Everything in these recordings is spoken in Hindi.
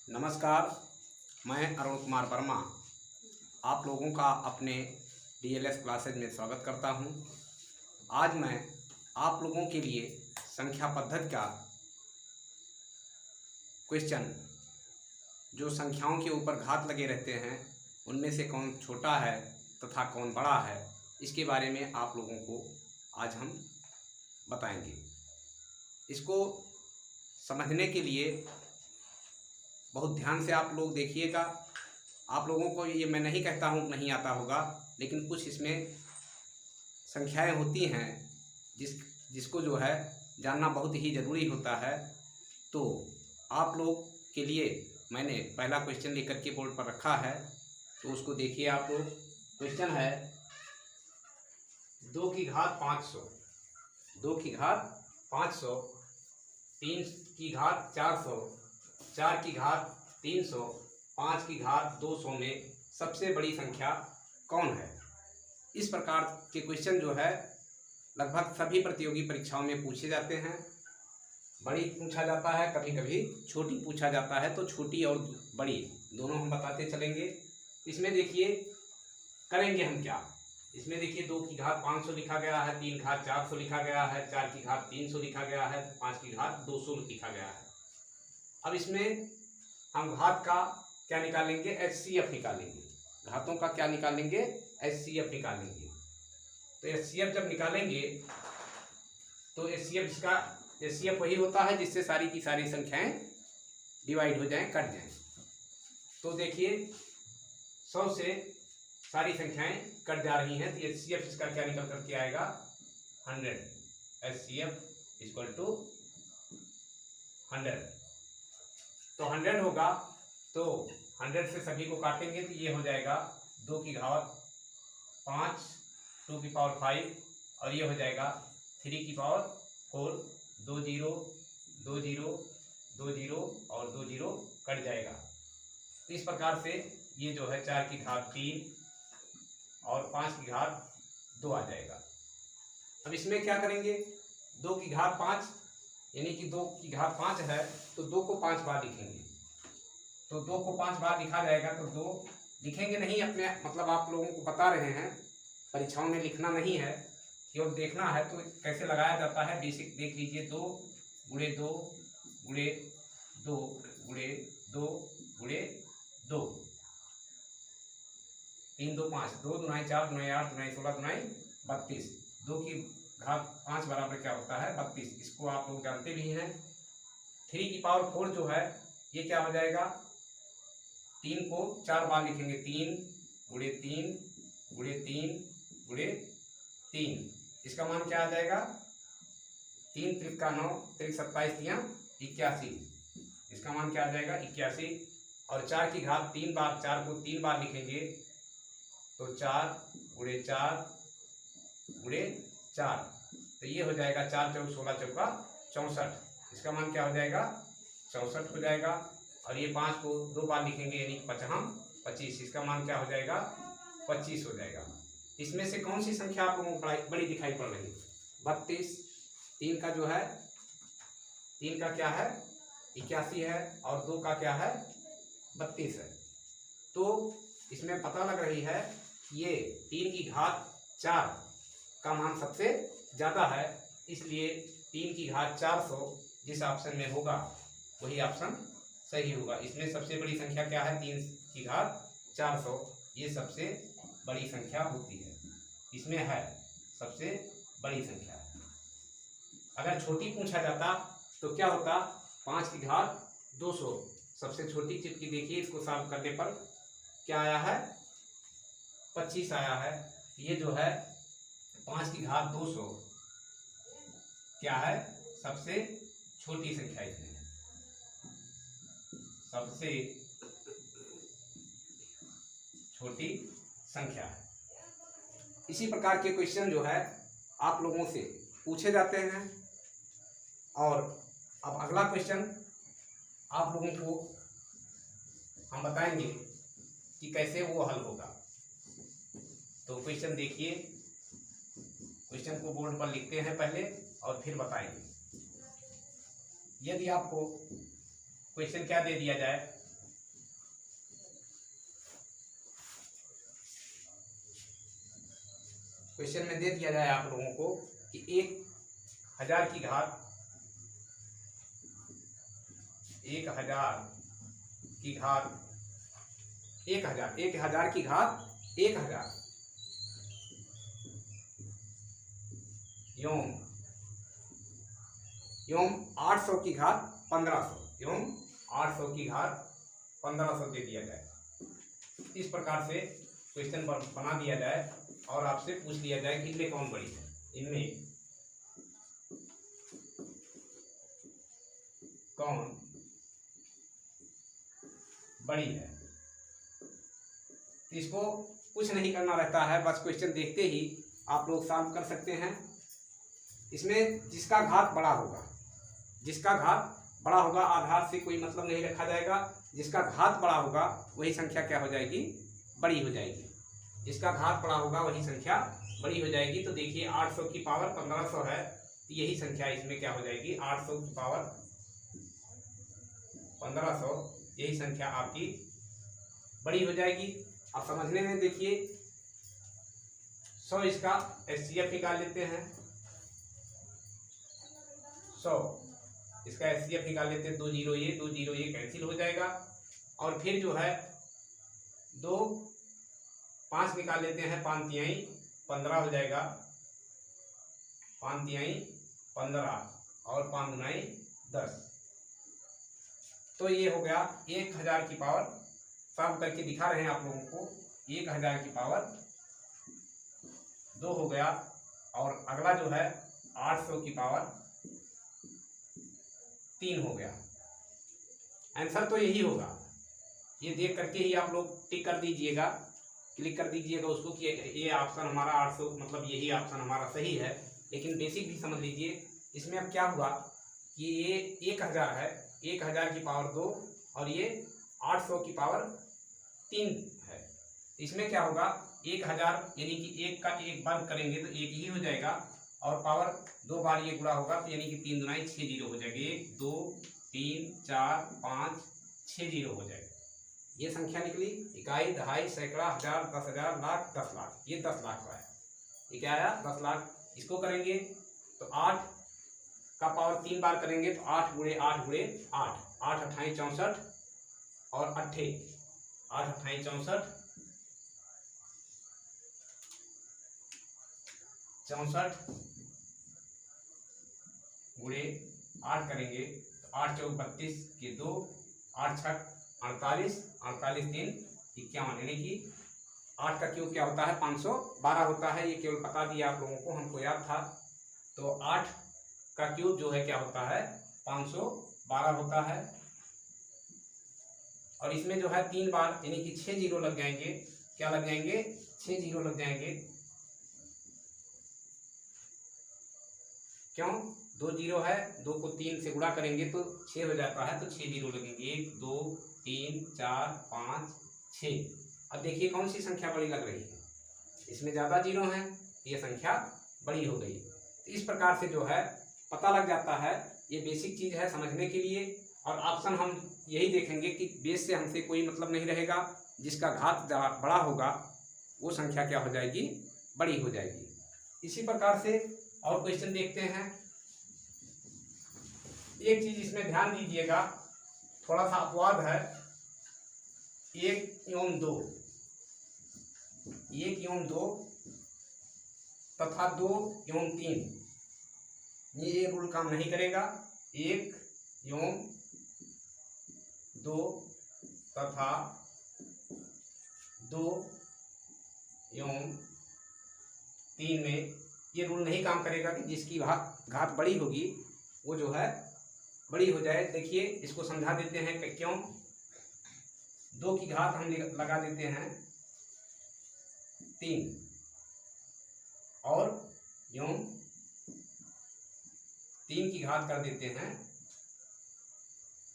नमस्कार, मैं अरुण कुमार वर्मा आप लोगों का अपने डीएलएस क्लासेज में स्वागत करता हूं। आज मैं आप लोगों के लिए संख्या पद्धति का क्वेश्चन, जो संख्याओं के ऊपर घात लगे रहते हैं उनमें से कौन छोटा है तथा कौन बड़ा है, इसके बारे में आप लोगों को आज हम बताएंगे। इसको समझने के लिए बहुत ध्यान से आप लोग देखिएगा। आप लोगों को ये मैं नहीं कहता हूँ नहीं आता होगा, लेकिन कुछ इसमें संख्याएं होती हैं जिसको जो है जानना बहुत ही ज़रूरी होता है। तो आप लोग के लिए मैंने पहला क्वेश्चन लेकर के बोर्ड पर रखा है, तो उसको देखिए आप लोग। क्वेश्चन है 2 की घात 500, 2 की घात 500, 3 की घात 400, 4 की घात 300, 5 की घात 200 में सबसे बड़ी संख्या कौन है। इस प्रकार के क्वेश्चन जो है लगभग सभी प्रतियोगी परीक्षाओं में पूछे जाते हैं। बड़ी पूछा जाता है, कभी कभी छोटी पूछा जाता है। तो छोटी और बड़ी दोनों हम बताते चलेंगे। इसमें देखिए करेंगे हम क्या। इसमें देखिए 2 की घात 500 लिखा गया है, 3 की घात 400 लिखा गया है, 4 की घात 300 लिखा गया है, 5 की घात 200 लिखा गया है। अब इसमें हम घात का क्या निकालेंगे, एचसीएफ निकालेंगे। घातों का क्या निकालेंगे, एचसीएफ निकालेंगे। तो एचसीएफ जब निकालेंगे तो एचसीएफ वही होता है जिससे सारी की सारी संख्याएं डिवाइड हो जाएं, कट जाएं। तो देखिए 100 से सारी संख्याएं कट जा रही हैं, तो एचसीएफ इसका क्या निकल करके आएगा, 100। HCF equal to 100। तो 100 होगा, तो 100 से सभी को काटेंगे तो ये हो जाएगा 2 की घात 5, 2 की पावर 5, और ये हो जाएगा 3 की पावर 4, 2 0 2 0 2 0 और 2 0 कट जाएगा। तो इस प्रकार से ये जो है 4 की घात 3 और 5 की घात 2 आ जाएगा। अब इसमें क्या करेंगे, 2 की घात 5 यानी कि 2 की घात 5 है, तो 2 को 5 बार लिखेंगे। तो 2 को 5 बार लिखा जाएगा, तो 2 लिखेंगे नहीं अपने, मतलब आप लोगों को बता रहे हैं, परीक्षाओं में लिखना नहीं है, केवल देखना है। तो कैसे लगाया जाता है बेसिक देख लीजिए। 2 गुणे 2 गुणे 2 गुणे 2 गुणे 2, 3 2 5, 2 दूनाई 4 दूनाई 8 दूनाई 16 दूनाई 32। 2 की घात 5 बराबर क्या होता है, 32। इसको आप लोग जानते भी हैं। 3 की पावर 4 जो है ये क्या हो जाएगा, 3 को 4 बार लिखेंगे। 3 गुणे 3 गुणे 3 गुणे 3, इसका मान क्या आ जाएगा, 3 त्रिक का 9, त्रिक 27 तियां 81, इसका मान क्या आ जाएगा, 81। और 4 की घात 3 बार, 4 को 3 बार लिखेंगे, तो 4 गुणे 4 गुणे 4, तो ये हो जाएगा 4 चौक 16 चौका 64, इसका मान क्या हो जाएगा, 64 हो जाएगा। और ये 5 को 2 बार लिखेंगे यानी 25, इसका मान क्या हो जाएगा, 25 हो जाएगा। इसमें से कौन सी संख्या आप लोगों को बड़ी दिखाई पड़ रही है, 32। 3 का जो है, 3 का क्या है, 81 है, और 2 का क्या है, 32 है। तो इसमें पता लग रही है ये 3 की घात 4 का मान सबसे ज़्यादा है, इसलिए 3 की घात 400 जिस ऑप्शन में होगा वही ऑप्शन सही होगा। इसमें सबसे बड़ी संख्या क्या है, 3 की घात 400, ये सबसे बड़ी संख्या होती है, इसमें है सबसे बड़ी संख्या है। अगर छोटी पूछा जाता तो क्या होता, 5 की घात 200 सबसे छोटी चिपकी। देखिए इसको सॉल्व करने पर क्या आया है, 25 आया है। ये जो है 5 की घात 200 क्या है, सबसे छोटी संख्या इसमें है, सबसे छोटी संख्या है। इसी प्रकार के क्वेश्चन जो है आप लोगों से पूछे जाते हैं। और अब अगला क्वेश्चन आप लोगों को हम बताएंगे कि कैसे वो हल होगा। तो क्वेश्चन देखिए, क्वेश्चन को बोर्ड पर लिखते हैं पहले और फिर बताएंगे। यदि आपको क्वेश्चन क्या दे दिया जाए, क्वेश्चन में दे दिया जाए आप लोगों को कि 1000 की घात 1000 की घात 1000 1000 की घात 1000 योम 800 की घात 1500 800 की घात 1500 दे दिया जाए। इस प्रकार से क्वेश्चन बना दिया जाए और आपसे पूछ लिया जाए कि इनमें कौन बड़ी है, इनमें कौन बड़ी है। इसको कुछ नहीं करना रहता है, बस क्वेश्चन देखते ही आप लोग सॉल्व कर सकते हैं। इसमें जिसका घात बड़ा होगा, जिसका घात बड़ा होगा, आधार से कोई मतलब नहीं रखा जाएगा। जिसका घात बड़ा होगा वही संख्या क्या हो जाएगी, बड़ी हो जाएगी। जिसका घात बड़ा होगा वही संख्या बड़ी हो जाएगी। तो देखिए 800 की पावर 1500 है, तो यही संख्या इसमें क्या हो जाएगी, 800 की पावर 1500, यही संख्या आपकी बड़ी हो जाएगी। अब समझने में देखिए 100 इसका HCF निकाल लेते हैं, 100 इसका HCF निकाल लेते हैं। 2 0 ये कैंसिल हो जाएगा। और फिर जो है 2 5 निकाल लेते हैं, 5 तिहाई 15 हो जाएगा, 5 तिहाई 15 और 5 दुनाई 10। तो ये हो गया 1000 की पावर, सॉल्व करके दिखा रहे हैं आप लोगों को। 1000 की पावर 2 हो गया। और अगला जो है 800 की पावर 3 हो गया। आंसर तो यही होगा। ये देख करके ही आप लोग टिक कर दीजिएगा, क्लिक कर दीजिएगा उसको कि ये ऑप्शन हमारा 800, मतलब यही ऑप्शन हमारा सही है। लेकिन बेसिक भी समझ लीजिए। इसमें अब क्या हुआ कि ये 1000 है, 1000 की पावर 2 और ये 800 की पावर 3 है। इसमें क्या होगा, 1000 यानी कि 1 का 1 बार करेंगे तो 1 ही हो जाएगा, और पावर 2 बार ये गुणा होगा तो यानी कि 3 दुनाई 6 जीरो हो जाएगी। 1 2 3 4 5 6 जीरो हो जाएगा। ये संख्या निकली। इकाई, दहाई, सैकड़ा, हजार, 10,000, लाख, 10 लाख। ये 10 लाख का है। ये क्या आया, 10 लाख। इसको करेंगे तो 8 का पावर 3 बार करेंगे तो 8 गुणे 8 गुणे 8, 8 अट्ठाई 64 और 8 अट्ठाई 64 गुणे 8 करेंगे तो 8 चौक 32 के 2, 8 छक 48, 48 3 51, यानी कि 8 का क्यूब क्या होता है, 512 होता है। ये केवल बता दिया आप लोगों को, हमको याद था। तो 8 का क्यूब जो है क्या होता है, 512 होता है। और इसमें जो है 3 बार यानी कि 6 जीरो लग जाएंगे। क्या लग जाएंगे, 6 जीरो लग जाएंगे। क्यों, 2 जीरो है, 2 को 3 से गुणा करेंगे तो 6 हो जाता है, तो 6 जीरो लगेंगे। 1 2 3 4 5 6। अब देखिए कौन सी संख्या बड़ी लग रही है, इसमें ज़्यादा जीरो हैं, ये संख्या बड़ी हो गई। तो इस प्रकार से जो है पता लग जाता है। ये बेसिक चीज़ है समझने के लिए। और ऑप्शन हम यही देखेंगे कि बेस से हमसे कोई मतलब नहीं रहेगा। जिसका घात बड़ा होगा वो संख्या क्या हो जाएगी, बड़ी हो जाएगी। इसी प्रकार से और क्वेश्चन देखते हैं। एक चीज इसमें ध्यान दीजिएगा, थोड़ा सा अपवाद है। 1 एवं 2, 1 एवं 2 तथा 2 एवं 3, ये रूल काम नहीं करेगा। 1 एवं 2 तथा 2 एवं 3 में ये रूल नहीं काम करेगा कि जिसकी घात बड़ी होगी वो जो है बड़ी हो जाए। देखिए इसको समझा देते हैं कि क्यों। 2 की घात हम लगा देते हैं 3 और एवं 3 की घात कर देते हैं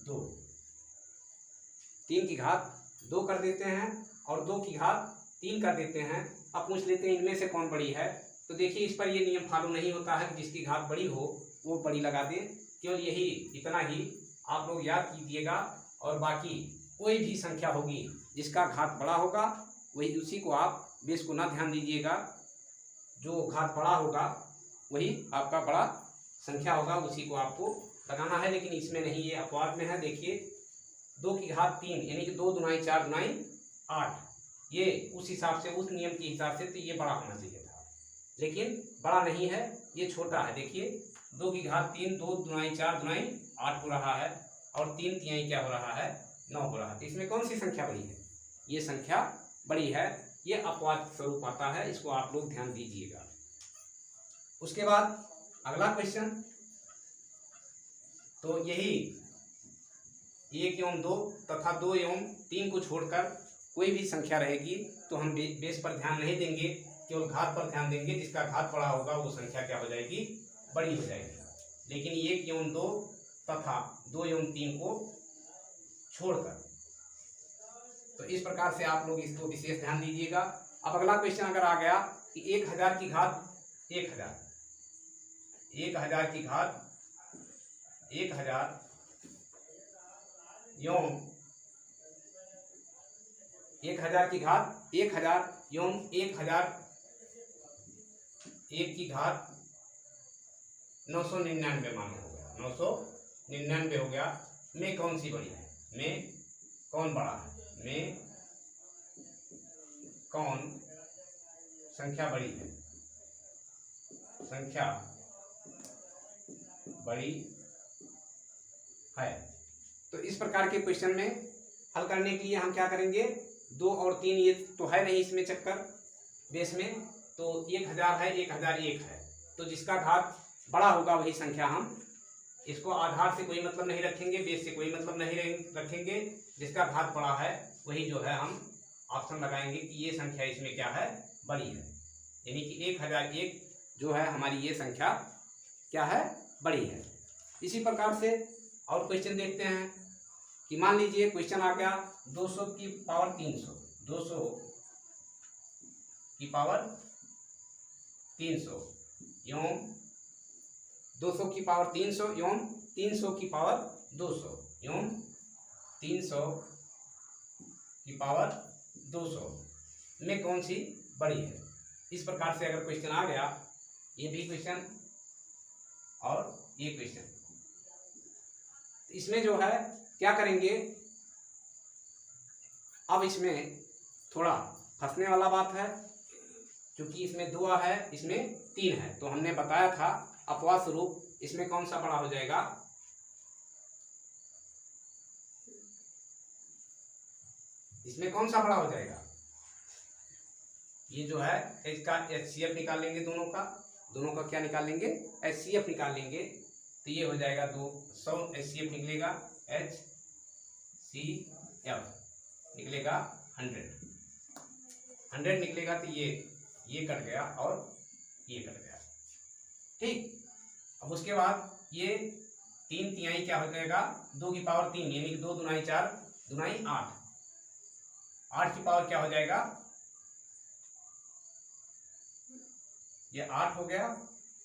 2। 3 की घात 2 कर देते हैं और 2 की घात 3 कर देते हैं। अब पूछ लेते हैं इनमें से कौन बड़ी है। तो देखिए इस पर ये नियम फॉलो नहीं होता है कि जिसकी घात बड़ी हो वो बड़ी लगा दें। केवल यही इतना ही आप लोग याद कीजिएगा। और बाकी कोई भी संख्या होगी जिसका घात बड़ा होगा वही, उसी को आप बेस को ना ध्यान दीजिएगा। जो घात बड़ा होगा वही आपका बड़ा संख्या होगा, उसी को आपको लगाना है। लेकिन इसमें नहीं, ये अपवाद में है। देखिए 2 की घात 3 यानी कि 2 दुनाई 4 दुनाई 8, ये उस हिसाब से, उस नियम के हिसाब से तो ये बड़ा होना चाहिए था, लेकिन बड़ा नहीं है, ये छोटा है। देखिए 2 की घात 3 2 दुनाई 4 दुनाई 8 हो रहा है, और 3 तिहाई क्या हो रहा है, 9 हो रहा है। तो इसमें कौन सी संख्या बड़ी है, ये संख्या बड़ी है। ये अपवाद स्वरूप आता है, इसको आप लोग ध्यान दीजिएगा। उसके बाद अगला क्वेश्चन, तो यही 1 एवं 2 तथा 2 एवं 3 को छोड़कर कोई भी संख्या रहेगी तो हम बेस पर ध्यान नहीं देंगे, केवल घात पर ध्यान देंगे। जिसका घात बड़ा होगा वो संख्या क्या हो जाएगी, बड़ी हो जाएगी। लेकिन 1 एवं 2 तथा 2 एवं 3 को छोड़कर, तो इस प्रकार से आप लोग इसको विशेष ध्यान दीजिएगा। अब अगला क्वेश्चन अगर आ गया कि 1000 की घात 1000 की घात 1000 एवं 1000 की घात 1000 एवं 1000 1 की घात 999 मानो हो गया, 999 हो गया। में कौन सी बड़ी है, में कौन बड़ा है, में कौन संख्या बड़ी है, संख्या बड़ी है। तो इस प्रकार के क्वेश्चन में हल करने के लिए हम क्या करेंगे, 2 और 3 ये तो है नहीं इसमें चक्कर बेस में, तो 1000 है 1001 है, तो जिसका घात बड़ा होगा वही संख्या हम, इसको आधार से कोई मतलब नहीं रखेंगे, बेस से कोई मतलब नहीं रखेंगे, जिसका घात बड़ा है वही जो है हम ऑप्शन लगाएंगे कि ये संख्या इसमें क्या है, बड़ी है। यानी कि 1001 जो है हमारी ये संख्या क्या है, बड़ी है। इसी प्रकार से और क्वेश्चन देखते हैं कि मान लीजिए क्वेश्चन आ गया 200 की पावर 300, 200 की पावर 300 एवं 200 की पावर 300 एवं 300 की पावर 200 एवं 300 की पावर 200 में कौन सी बड़ी है। इस प्रकार से अगर क्वेश्चन आ गया, ये भी क्वेश्चन और ये क्वेश्चन, इसमें जो है क्या करेंगे, अब इसमें थोड़ा फंसने वाला बात है, क्योंकि इसमें 2 है इसमें 3 है, तो हमने बताया था अपवाद स्वरूप इसमें कौन सा बड़ा हो जाएगा, इसमें कौन सा बड़ा हो जाएगा, ये जो है इसका HCF निकाल लेंगे, दोनों का क्या निकाल लेंगे, HCF निकाल लेंगे, तो ये हो जाएगा 200 HCF निकलेगा, HCF निकलेगा 100 निकलेगा, तो ये कट गया और ये कट गया, ठीक। अब उसके बाद ये 3 तिहाई क्या हो जाएगा, 2 की पावर 3 यानी कि 2 दुनाई 4 दुनाई 8, 8 की पावर क्या हो जाएगा, ये 8 हो गया।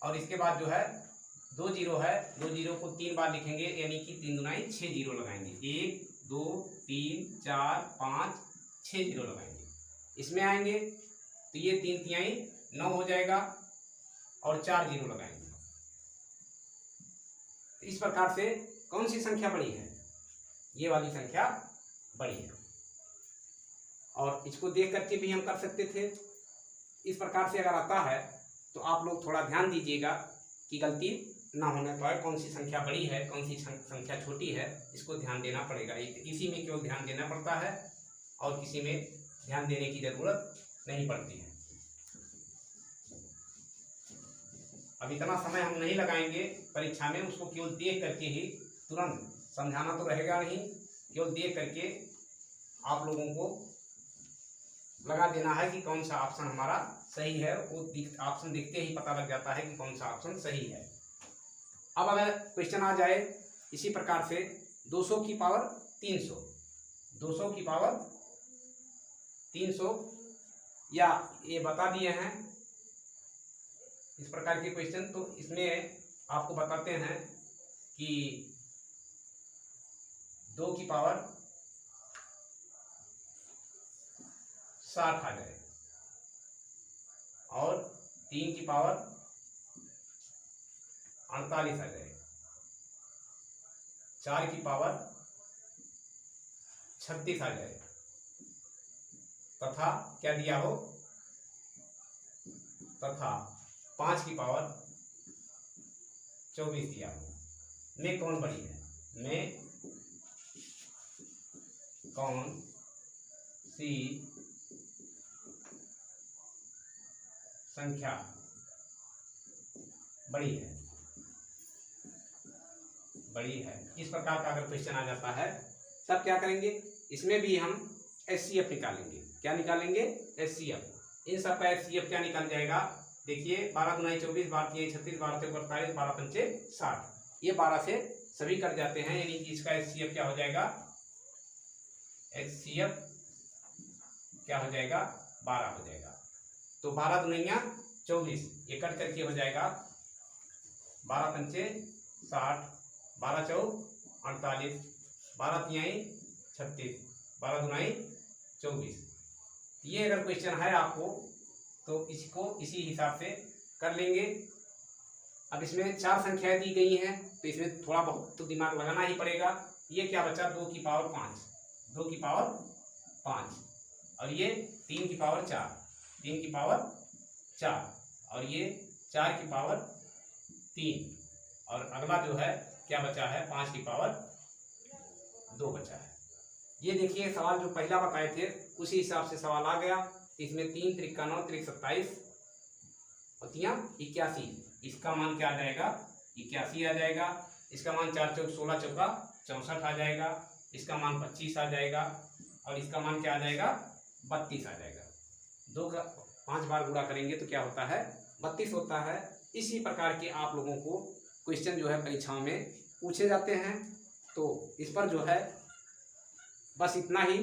और इसके बाद जो है 2 जीरो है, 2 जीरो को 3 बार लिखेंगे यानी कि 3 दुनाई 6 जीरो लगाएंगे, 1 2 3 4 5 6 जीरो लगाएंगे, इसमें आएंगे तो ये 3 तिहाई 9 हो जाएगा और 4 जीरो लगाएंगे। तो इस प्रकार से कौन सी संख्या बड़ी है, ये वाली संख्या बड़ी है। और इसको देख करके भी हम कर सकते थे। इस प्रकार से अगर आता है तो आप लोग थोड़ा ध्यान दीजिएगा कि गलती ना होने पाए, कौन सी संख्या बड़ी है कौन सी संख्या छोटी है, इसको ध्यान देना पड़ेगा। इसी में केवल ध्यान देना पड़ता है और किसी में ध्यान देने की जरूरत नहीं पड़ती है। अब इतना समय हम नहीं लगाएंगे परीक्षा में, उसको केवल देख करके ही, तुरंत समझाना तो रहेगा नहीं, केवल देख करके आप लोगों को लगा देना है कि कौन सा ऑप्शन हमारा सही है। वो ऑप्शन दिखते ही पता लग जाता है कि कौन सा ऑप्शन सही है। अब अगर क्वेश्चन आ जाए इसी प्रकार से 200 की पावर 300, 200 की पावर 300, या ये बता दिए हैं इस प्रकार के क्वेश्चन, तो इसमें आपको बताते हैं कि 2 की पावर 60 आ जाए और 3 की पावर 48 आ जाएगा, 4 की पावर 36 आ जाएगा, तथा क्या दिया हो, तथा 5 की पावर 24 दिया हो। में कौन बड़ी है, में कौन सी संख्या बड़ी है, बड़ी है। इस प्रकार का अगर क्वेश्चन आ जाता है तब क्या करेंगे, इसमें भी हम HCF निकालेंगे। क्या निकालेंगे, HCF। इन सब का HCF क्या निकल जाएगा, देखिए 12 दूनी 24, 12 तीन 36, 12 चौक 48, 12 पंचे 60। ये 12 से सभी कट जाते हैं, यानी कि इसका HCF क्या हो जाएगा, HCF क्या हो जाएगा, 12 हो जाएगा। तो 12 दुनिया 24, ये कट करके हो जाएगा 12 पंचे 60, 12 चौक 48, 12 तिहाई 36, 12 दुनाई 24। ये अगर क्वेश्चन है आपको तो इसको इसी हिसाब से कर लेंगे। अब इसमें 4 संख्याएं दी गई हैं तो इसमें थोड़ा बहुत तो दिमाग लगाना ही पड़ेगा। ये क्या बचा, 2 की पावर 5, 2 की पावर 5, और ये 3 की पावर 4, 3 की पावर 4, और ये 4 की पावर 3, और अगला जो है क्या बचा है, 5 की पावर 2 बचा है। ये देखिए सवाल जो पहला बताए थे उसी हिसाब से सवाल आ गया। इसमें 3 त्रिका 9 त्रिक 27 होतियाँ 81, इसका मान क्या आ जाएगा, 81 आ जाएगा। इसका मान 4 चौक 16 चौका 64 आ जाएगा, इसका मान 25 आ जाएगा, और इसका मान क्या आ जाएगा, 32 आ जाएगा। 2 का 5 बार गुणा करेंगे तो क्या होता है, 32 होता है। इसी प्रकार के आप लोगों को क्वेश्चन जो है परीक्षाओं में पूछे जाते हैं। तो इस पर जो है बस इतना ही।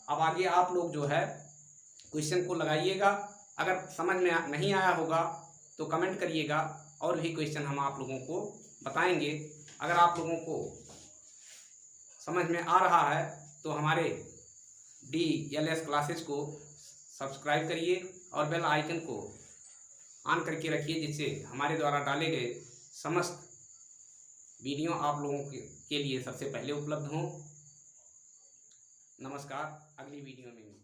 अब आगे आप लोग जो है क्वेश्चन को लगाइएगा। अगर समझ में नहीं आया होगा तो कमेंट करिएगा, और भी क्वेश्चन हम आप लोगों को बताएंगे। अगर आप लोगों को समझ में आ रहा है तो हमारे DLS क्लासेस को सब्सक्राइब करिए और बेल आइकन को ऑन करके रखिए, जिससे हमारे द्वारा डाले गए समस्त वीडियो आप लोगों के लिए सबसे पहले उपलब्ध हों। नमस्कार, अगली वीडियो में